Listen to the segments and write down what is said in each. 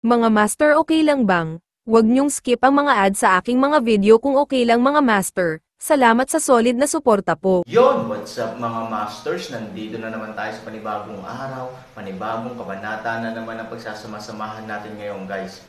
Mga master, okay lang bang? Huwag niyong skip ang mga ads sa aking mga video kung okay lang mga master. Salamat sa solid na suporta po. Yon, what's up mga masters? Nandito na naman tayo sa panibagong araw, panibagong kabanata na naman ang pagsasama-samahan natin ngayon guys.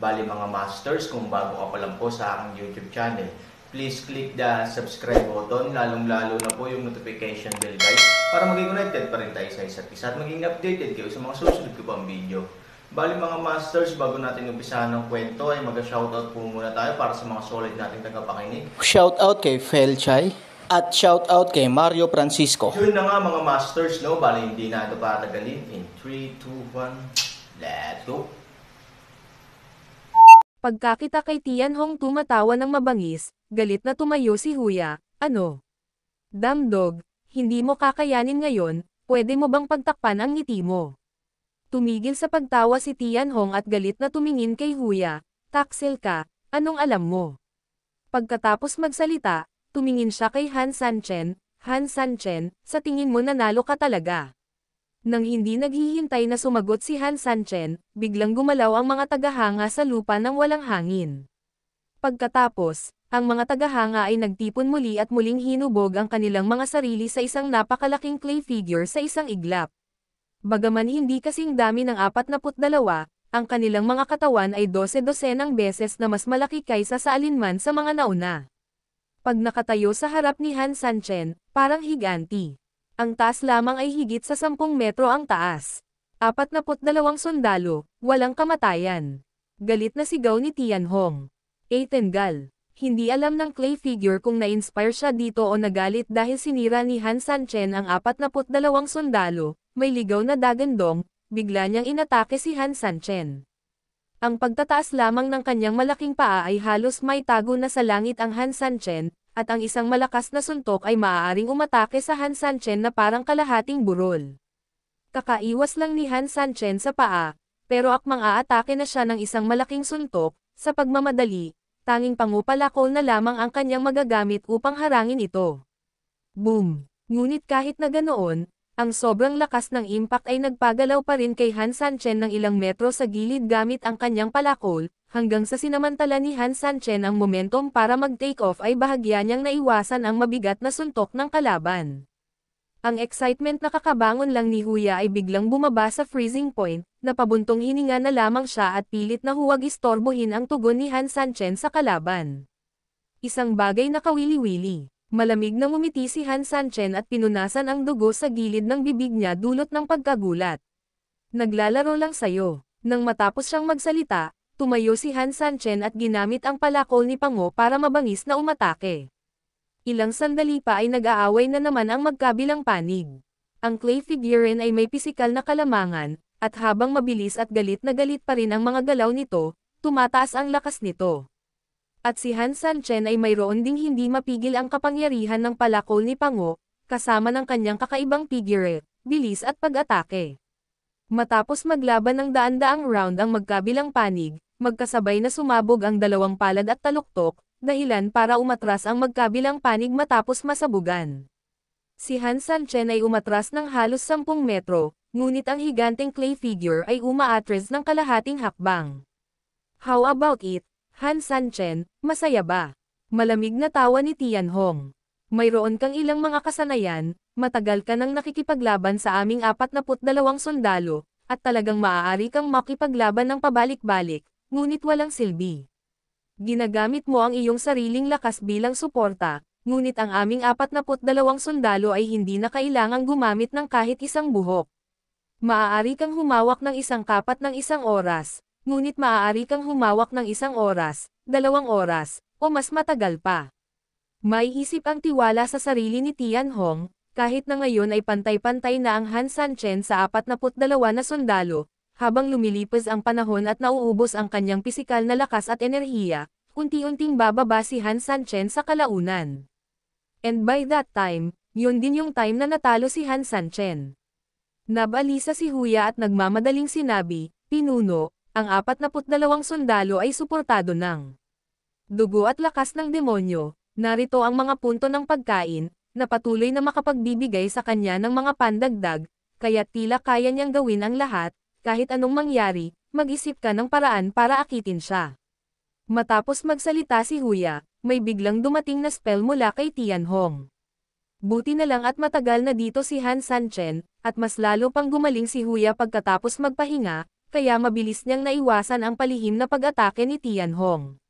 Bali mga masters, kung bago ka pa lang po sa aking YouTube channel, please click the subscribe button, lalong-lalo na po yung notification bell guys, para maging connected pa rin tayo sa isa't isa at maging updated kayo sa mga susunod ko pang video. Bali mga masters, bago natin umpisahan ng kwento ay mag-shoutout po muna tayo para sa mga solid nating tagapakinig. Shoutout kay Felchay at shoutout kay Mario Francisco. Yun na nga mga masters, no? Bali hindi na ito patagalin. In 3, 2, 1, let's go! Pagkakita kay Tianhong tumatawa ng mabangis, galit na tumayo si Huya. Ano? Damdog, hindi mo kakayanin ngayon, pwede mo bang pagtakpan ang ngiti mo? Tumigil sa pagtawa si Tianhong at galit na tumingin kay Huya. Taksil ka, anong alam mo? Pagkatapos magsalita, tumingin siya kay Han Sanchen. Han Sanchen, sa tingin mo nanalo ka talaga? Nang hindi naghihintay na sumagot si Han Sanchen, biglang gumalaw ang mga tagahanga sa lupa ng walang hangin. Pagkatapos, ang mga tagahanga ay nagtipon muli at muling hinubog ang kanilang mga sarili sa isang napakalaking clay figure sa isang iglap. Bagaman hindi kasing dami ng 42, ang kanilang mga katawan ay 12-dosenang beses na mas malaki kaysa sa alinman sa mga nauna. Pag nakatayo sa harap ni Han Sanchen, parang higanti. Ang taas lamang ay higit sa 10 metro ang taas. 42 sundalo, walang kamatayan. Galit na sigaw ni Tianhong. Tenggal. Hindi alam ng clay figure kung na-inspire siya dito o nagalit dahil sinira ni Han Sanchen ang 42 sundalo, may ligaw na dagandong, bigla niyang inatake si Han Sanchen. Ang pagtataas lamang ng kanyang malaking paa ay halos may tago na sa langit ang Han Sanchen, at ang isang malakas na suntok ay maaaring umatake sa Han Sanchen na parang kalahating burol. Kakaiwas lang ni Han Sanchen sa paa, pero akmang aatake na siya ng isang malaking suntok, sa pagmamadali, tanging pangupalakol na lamang ang kanyang magagamit upang harangin ito. Boom! Ngunit kahit na ganoon, ang sobrang lakas ng impact ay nagpagalaw pa rin kay Han Sanchen ng ilang metro sa gilid gamit ang kanyang palakol, hanggang sa sinamantala ni Han Sanchen ang momentum para mag-take off ay bahagya niyang naiwasan ang mabigat na suntok ng kalaban. Ang excitement na kakabangon lang ni Huya ay biglang bumaba sa freezing point, napabuntong hininga na lamang siya at pilit na huwag istorbohin ang tugon ni Han Sanchen sa kalaban. Isang bagay na kawili-wili. Malamig na ngumiti si Han Sanchen at pinunasan ang dugo sa gilid ng bibig niya dulot ng pagkagulat. Naglalaro lang sayo. Nang matapos siyang magsalita, tumayo si Han Sanchen at ginamit ang palakol ni Pango para mabangis na umatake. Ilang sandali pa ay nag-aaway na naman ang magkabilang panig. Ang clay figurine ay may pisikal na kalamangan, at habang mabilis at galit na galit pa rin ang mga galaw nito, tumataas ang lakas nito. At si Han Sanchen ay mayroon ding hindi mapigil ang kapangyarihan ng palakol ni Pango, kasama ng kanyang kakaibang figure, bilis at pag-atake. Matapos maglaban ng daan-daang round ang magkabilang panig, magkasabay na sumabog ang dalawang palad at taluktok, dahilan para umatras ang magkabilang panig matapos masabugan. Si Han Sanchen ay umatras ng halos 10 metro, ngunit ang higanteng clay figure ay umaatras ng kalahating hakbang. How about it? Han Sanchen, masaya ba? Malamig na tawa ni Tianhong. Mayroon kang ilang mga kasanayan, matagal ka nang nakikipaglaban sa aming 42 sundalo, at talagang maaari kang makipaglaban ng pabalik-balik, ngunit walang silbi. Ginagamit mo ang iyong sariling lakas bilang suporta, ngunit ang aming 42 sundalo ay hindi na kailangang gumamit ng kahit isang buhok. Maaari kang humawak ng isang kapat ng isang oras, ngunit maaari kang humawak ng 1 oras, 2 oras, o mas matagal pa. Maiisip ang tiwala sa sarili ni Tianhong, kahit na ngayon ay pantay-pantay na ang Han Sanchen sa 42 na sundalo, habang lumilipas ang panahon at nauubos ang kanyang pisikal na lakas at enerhiya, unti-unting bababa si Han Sanchen sa kalaunan. And by that time, yun din yung time na natalo si Han Sanchen. Nabalisa si Huya at nagmamadaling sinabi, "Pinuno, ang 42 sundalo ay suportado ng dugo at lakas ng demonyo, narito ang mga punto ng pagkain, na patuloy na makapagbibigay sa kanya ng mga pandagdag, kaya tila kaya niyang gawin ang lahat, kahit anong mangyari, mag-isip ka ng paraan para akitin siya. Matapos magsalita si Huya, may biglang dumating na spell mula kay Tianhong. Buti na lang at matagal na dito si Han Sanchen, at mas lalo pang gumaling si Huya pagkatapos magpahinga, kaya mabilis niyang naiwasan ang palihim na pag-atake ni Tianhong.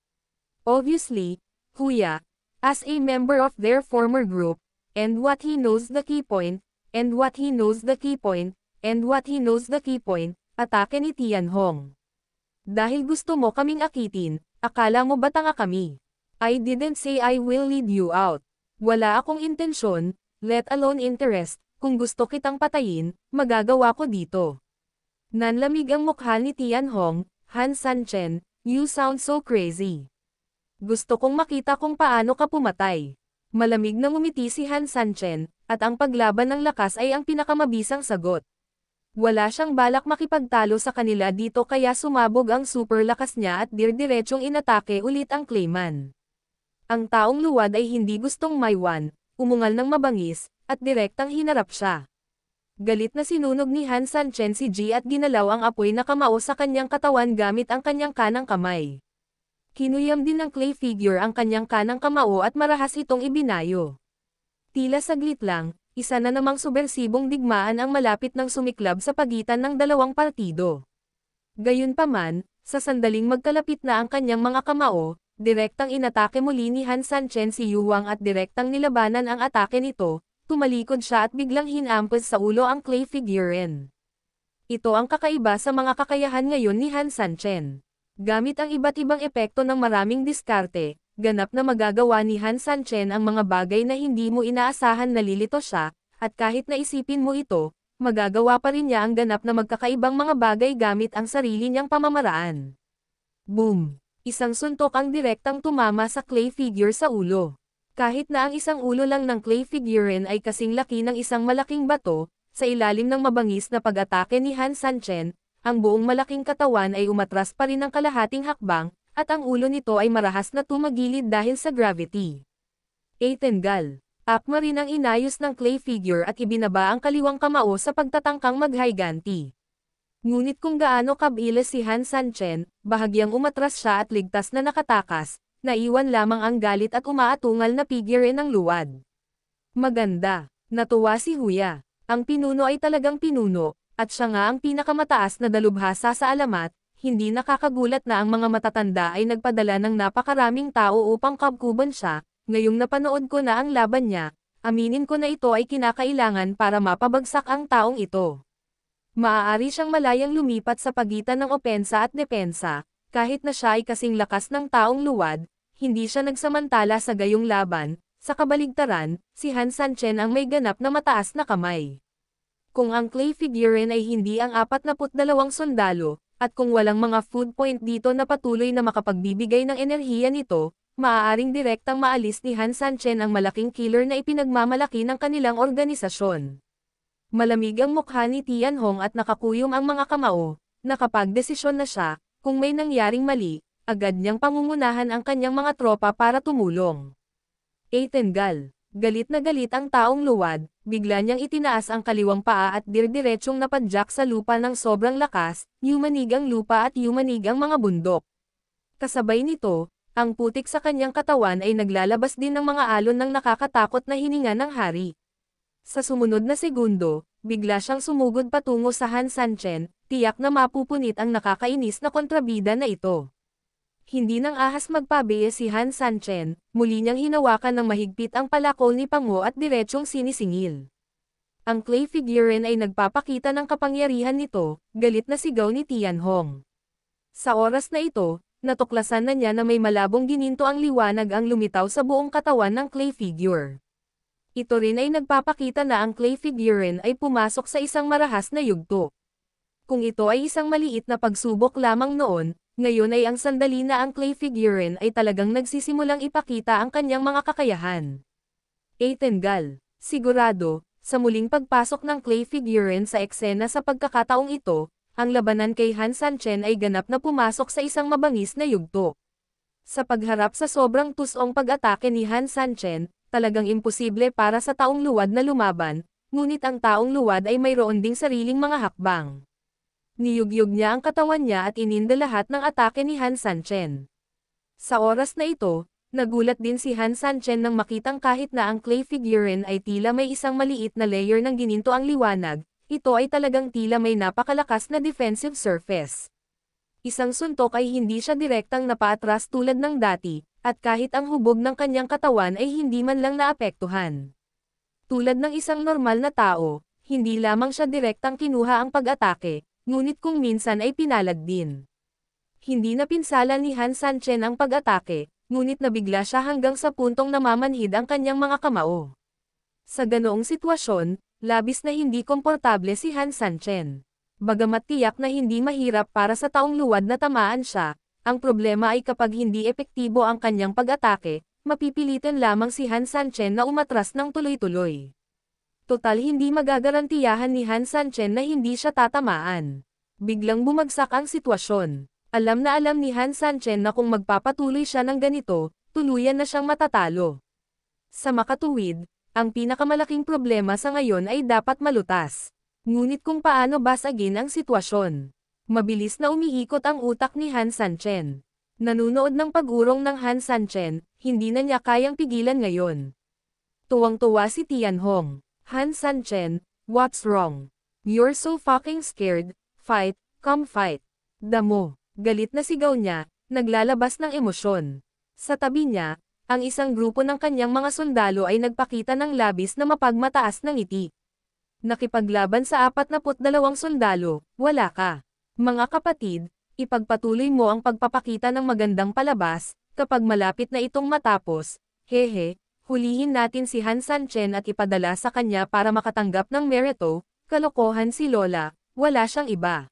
Obviously, Huya, as a member of their former group, and what he knows the key point, and what he knows the key point, and what he knows the key point, atake ni Tianhong. Dahil gusto mo kaming akitin, akala mo ba tanga kami? I didn't say I will lead you out. Wala akong intensyon, let alone interest, kung gusto kitang patayin, magagawa ko dito. Nanlamig ang mukha ni Tianhong, Han Sanchen, you sound so crazy. Gusto kong makita kung paano ka pumatay. Malamig na ngumiti si Han Sanchen, at ang paglaban ng lakas ay ang pinakamabisang sagot. Wala siyang balak makipagtalo sa kanila dito kaya sumabog ang super lakas niya at dirdiretsong inatake ulit ang Clayman. Ang taong luwad ay hindi gustong maiwan, umungal ng mabangis, at direktang hinarap siya. Galit na sinunog ni Han Sanchen si Ji at ginalaw ang apoy na kamao sa kanyang katawan gamit ang kanyang kanang kamay. Kinuyam din ng clay figure ang kanyang kanang kamao at marahas itong ibinayo. Tila saglit lang, isa na namang subversibong digmaan ang malapit ng sumiklab sa pagitan ng dalawang partido. Gayunpaman, sa sandaling magkalapit na ang kanyang mga kamao, direktang inatake muli ni Han Sanchen si Yu Huang at direktang nilabanan ang atake nito, tumalikod siya at biglang hinampas sa ulo ang clay figurine. Ito ang kakaiba sa mga kakayahan ngayon ni Han Sanchen. Gamit ang iba't ibang epekto ng maraming diskarte, ganap na magagawa ni Han Sanchen ang mga bagay na hindi mo inaasahan na lilito siya, at kahit naisipin mo ito, magagawa pa rin niya ang ganap na magkakaibang mga bagay gamit ang sarili niyang pamamaraan. Boom! Isang suntok ang direktang tumama sa clay figure sa ulo. Kahit na ang isang ulo lang ng clay figurine ay kasing laki ng isang malaking bato, sa ilalim ng mabangis na pag-atake ni Han Sanchen, ang buong malaking katawan ay umatras pa rin ng kalahating hakbang, at ang ulo nito ay marahas na tumagilid dahil sa gravity. Tenggal. Akma rin ang inayos ng clay figure at ibinaba ang kaliwang kamao sa pagtatangkang maghiganti. Ngunit kung gaano kabilis si Han Sanchen, bahagyang umatras siya at ligtas na nakatakas, naiwan lamang ang galit at umaatungal na figure ng luwad. Maganda. Natuwa si Huya. Ang pinuno ay talagang pinuno, at siya nga ang pinakamataas na dalubhasa sa alamat, hindi nakakagulat na ang mga matatanda ay nagpadala ng napakaraming tao upang kabkuban siya, ngayong napanood ko na ang laban niya, aminin ko na ito ay kinakailangan para mapabagsak ang taong ito. Maaari siyang malayang lumipat sa pagitan ng opensa at depensa, kahit na siya ay kasing lakas ng taong luwad, hindi siya nagsamantala sa gayong laban, sa kabaligtaran, si Han Sanchen ang may ganap na mataas na kamay. Kung ang clay figurine ay hindi ang 42 sundalo, at kung walang mga food point dito na patuloy na makapagbibigay ng enerhiya nito, maaaring direktang maalis ni Han Sanchen ang malaking killer na ipinagmamalaki ng kanilang organisasyon. Malamig ang mukha ni Tianhong at nakakuyom ang mga kamao, nakapagdesisyon na siya, kung may nangyaring mali, agad niyang pangungunahan ang kanyang mga tropa para tumulong. Tenggal. Galit na galit ang taong luwad, bigla niyang itinaas ang kaliwang paa at dirdiretsong napadyak sa lupa ng sobrang lakas, yumanig ang lupa at yumanig ang mga bundok. Kasabay nito, ang putik sa kanyang katawan ay naglalabas din ng mga alon ng nakakatakot na hininga ng hari. Sa sumunod na segundo, bigla siyang sumugod patungo sa Han Sanchen, tiyak na mapupunit ang nakakainis na kontrabida na ito. Hindi nang ahas magpabiya si Han Sanchen, muli niyang hinawakan ng mahigpit ang palakol ni Pango at diretsyong sinisingil. Ang clay figurine ay nagpapakita ng kapangyarihan nito, galit na sigaw ni Tianhong. Sa oras na ito, natuklasan na niya na may malabong gininto ang liwanag ang lumitaw sa buong katawan ng clay figure. Ito rin ay nagpapakita na ang clay figurine ay pumasok sa isang marahas na yugto. Kung ito ay isang maliit na pagsubok lamang noon, ngayon ay ang sandali na ang clay figurine ay talagang nagsisimulang ipakita ang kanyang mga kakayahan. Tenggal. Sigurado, sa muling pagpasok ng clay figurine sa eksena sa pagkakataong ito, ang labanan kay Han Sanchen ay ganap na pumasok sa isang mabangis na yugto. Sa pagharap sa sobrang tusong pag-atake ni Han Sanchen, Talagang imposible para sa taong luwad na lumaban, ngunit ang taong luwad ay mayroon ding sariling mga hakbang. Niyugyug niya ang katawan niya at ininda lahat ng atake ni Han Sanchen. Sa oras na ito, nagulat din si Han Sanchen nang makitang kahit na ang clay figurine ay tila may isang maliit na layer ng gininto ang liwanag, ito ay talagang tila may napakalakas na defensive surface. Isang suntok ay hindi siya direktang napaatras tulad ng dati, at kahit ang hubog ng kanyang katawan ay hindi man lang naapektuhan. Tulad ng isang normal na tao, hindi lamang siya direktang kinuha ang pag-atake, ngunit kung minsan ay pinalad din. Hindi na pinsala ni Han Sanchen ang pag-atake, ngunit nabigla siya hanggang sa puntong namamanhid ang kanyang mga kamao. Sa ganoong sitwasyon, labis na hindi komportable si Han Sanchen. Bagamat tiyak na hindi mahirap para sa taong luwad na tamaan siya, ang problema ay kapag hindi epektibo ang kanyang pag-atake, mapipilitan lamang si Han Sanchen na umatras ng tuloy-tuloy. Total hindi magagarantiyahan ni Han Sanchen na hindi siya tatamaan. Biglang bumagsak ang sitwasyon. Alam na alam ni Han Sanchen na kung magpapatuloy siya ng ganito, tuluyan na siyang matatalo. Sa makatuwid, ang pinakamalaking problema sa ngayon ay dapat malutas. Ngunit kung paano basagin ang sitwasyon. Mabilis na umiikot ang utak ni Han Sanchen. Nanunood ng pag-urong ng Han Sanchen, hindi na niya kayang pigilan ngayon. Tuwang-tuwa si Tianhong. Han Sanchen, what's wrong? You're so fucking scared, fight, come fight. Damo, galit na sigaw niya, naglalabas ng emosyon. Sa tabi niya, ang isang grupo ng kanyang mga sundalo ay nagpakita ng labis na mapagmataas ng ngiti. Nakipaglaban sa 42 sundalo, wala ka. Mga kapatid, ipagpatuloy mo ang pagpapakita ng magandang palabas, kapag malapit na itong matapos, hehe, hulihin natin si Han Sanchen at ipadala sa kanya para makatanggap ng merito, kalokohan si Lola, wala siyang iba.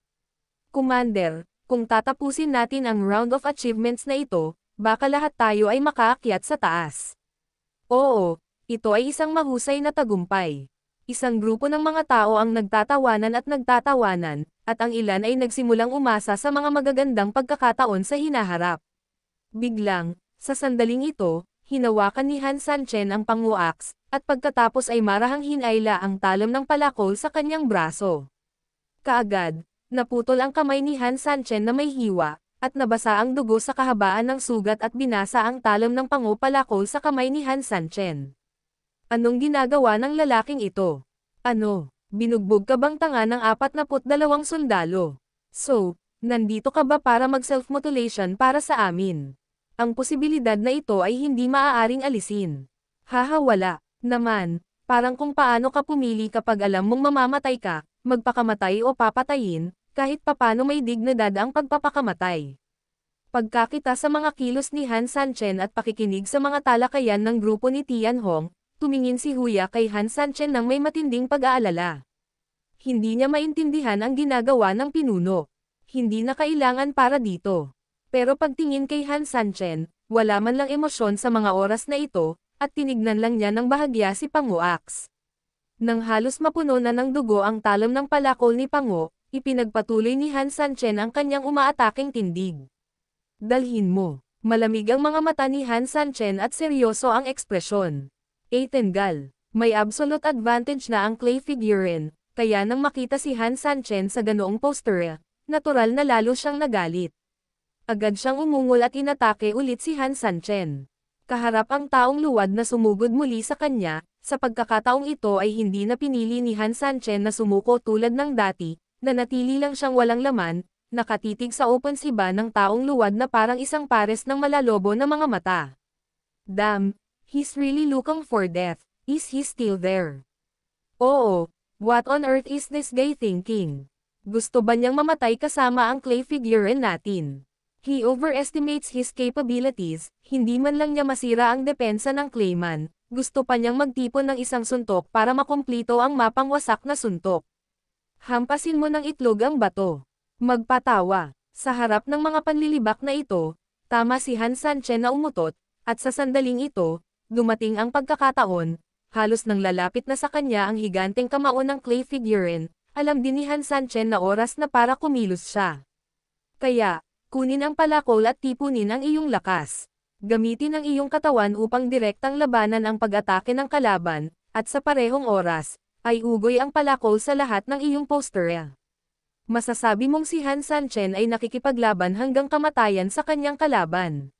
Commander, kung tatapusin natin ang round of achievements na ito, baka lahat tayo ay makaakyat sa taas. Oo, ito ay isang mahusay na tagumpay. Isang grupo ng mga tao ang nagtatawanan, at ang ilan ay nagsimulang umasa sa mga magagandang pagkakataon sa hinaharap. Biglang, sa sandaling ito, hinawakan ni Han Sanchen ang panguaks, at pagkatapos ay marahang hinayla ang talam ng palakol sa kanyang braso. Kaagad, naputol ang kamay ni Han Sanchen na may hiwa, at nabasa ang dugo sa kahabaan ng sugat at binasa ang talam ng pango palakol sa kamay ni Han Sanchen. Anong ginagawa ng lalaking ito? Ano, binugbog ka bang tanga ng 42 sundalo? So, nandito ka ba para mag-self-mutilation para sa amin? Ang posibilidad na ito ay hindi maaaring alisin. Haha, wala naman, parang kung paano ka pumili kapag alam mong mamamatay ka, magpakamatay o papatayin, kahit papano may dignidad ang pagpapakamatay. Pagkakita sa mga kilos ni Han Sanchen at pakikinig sa mga talakayan ng grupo ni Tianhong, tumingin si Huya kay Han Sanchen nang may matinding pag-aalala. Hindi niya maintindihan ang ginagawa ng pinuno. Hindi na kailangan para dito. Pero pagtingin kay Han Sanchen, wala man lang emosyon sa mga oras na ito, at tinignan lang niya ng bahagya si Panguaks. Nang halos mapuno na ng dugo ang talam ng palakol ni Pango, ipinagpatuloy ni Han Sanchen ang kanyang umaataking tindig. Dalhin mo. Malamig ang mga mata ni Han Sanchen at seryoso ang ekspresyon. Tenggal, may absolute advantage na ang clay figurine, kaya nang makita si Han Sanchen sa ganoong poster, natural na lalo siyang nagalit. Agad siyang umungol at inatake ulit si Han Sanchen. Kaharap ang taong luwad na sumugod muli sa kanya, sa pagkakataong ito ay hindi na pinili ni Han Sanchen na sumuko tulad ng dati, na natili lang siyang walang laman, nakatitig sa open siba ng taong luwad na parang isang pares ng malalobo na mga mata. Damn, he's really looking for death, is he still there? Oo, what on earth is this guy thinking? Gusto ba niyang mamatay kasama ang clay figurine natin? He overestimates his capabilities, hindi man lang niya masira ang depensa ng clayman, gusto pa niyang magtipon ng isang suntok para makumplito ang mapang wasak na suntok. Hampasin mo ng itlog ang bato. Magpatawa. Sa harap ng mga panlilibak na ito, tama si Han Sanchen na umutot, at sa sandaling ito, dumating ang pagkakataon, halos nang lalapit na sa kanya ang higanteng kamao ng clay figurine, alam din ni Han Sanchen na oras na para kumilos siya. Kaya, kunin ang palakol at tipunin ang iyong lakas. Gamitin ang iyong katawan upang direktang labanan ang pag-atake ng kalaban, at sa parehong oras, ay ugoy ang palakol sa lahat ng iyong postura. Masasabi mong si Han Sanchen ay nakikipaglaban hanggang kamatayan sa kanyang kalaban.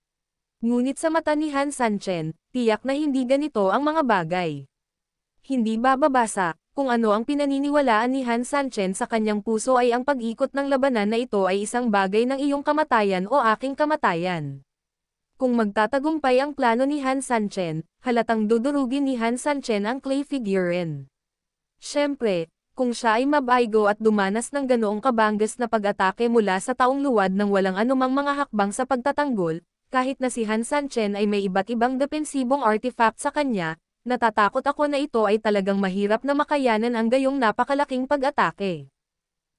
Ngunit sa mata ni Han Sanchen, tiyak na hindi ganito ang mga bagay. Hindi bababasa, kung ano ang pinaniniwalaan ni Han Sanchen sa kanyang puso ay ang pag-ikot ng labanan na ito ay isang bagay ng iyong kamatayan o aking kamatayan. Kung magtatagumpay ang plano ni Han Sanchen, halatang dudurugin ni Han Sanchen ang clay figurine. Siyempre, kung siya ay mabaygo at dumanas ng ganoong kabanggas na pag-atake mula sa taong luwad ng walang anumang mga hakbang sa pagtatanggol, kahit na si Han Sanchen ay may iba't ibang depensibong artifact sa kanya, natatakot ako na ito ay talagang mahirap na makayanan ang gayong napakalaking pag-atake.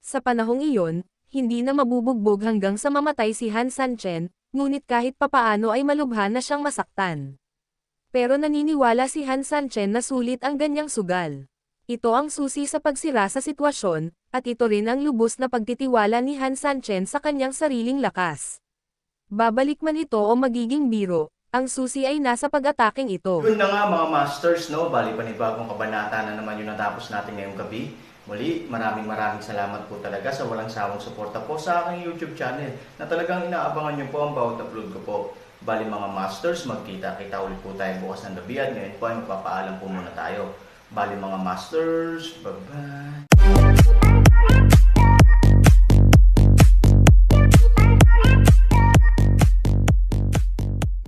Sa panahong iyon, hindi na mabubugbog hanggang sa mamatay si Han Sanchen, ngunit kahit papaano ay malubha na siyang masaktan. Pero naniniwala si Han Sanchen na sulit ang ganyang sugal. Ito ang susi sa pagsira sa sitwasyon, at ito rin ang lubos na pagtitiwala ni Han Sanchen sa kanyang sariling lakas. Babalik man ito o magiging biro, ang susi ay nasa pag-ataking ito. Yun na nga mga masters, no? Bali panibagong kabanata na naman yung natapos natin ngayong gabi. Muli, maraming salamat po talaga sa walang sawang suporta po sa aking YouTube channel na talagang inaabangan nyo po ang bawat upload ko po. Bali mga masters, magkita-kita ulit po tayo bukas ng gabi at ngayon po ay magpapaalam po muna tayo. Bali mga masters, bye-bye!